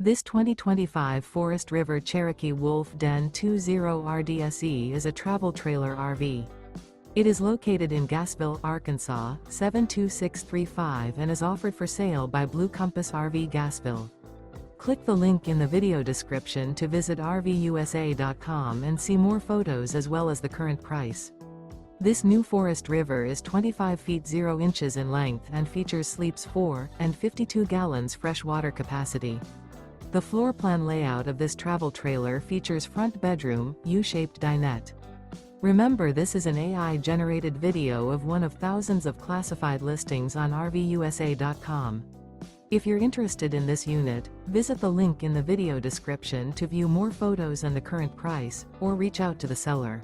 This 2025 Forest River Cherokee Wolf Den 20 RDSE is a travel trailer RV. It is located in Gassville, Arkansas, 72635 and is offered for sale by Blue Compass RV Gassville. Click the link in the video description to visit RVUSA.com and see more photos as well as the current price. This new Forest River is 25 feet 0 inches in length and features sleeps 4 and 52 gallons fresh water capacity. The floor plan layout of this travel trailer features front bedroom, U-shaped dinette. Remember, this is an AI-generated video of one of thousands of classified listings on RVUSA.com. If you're interested in this unit, visit the link in the video description to view more photos and the current price, or reach out to the seller.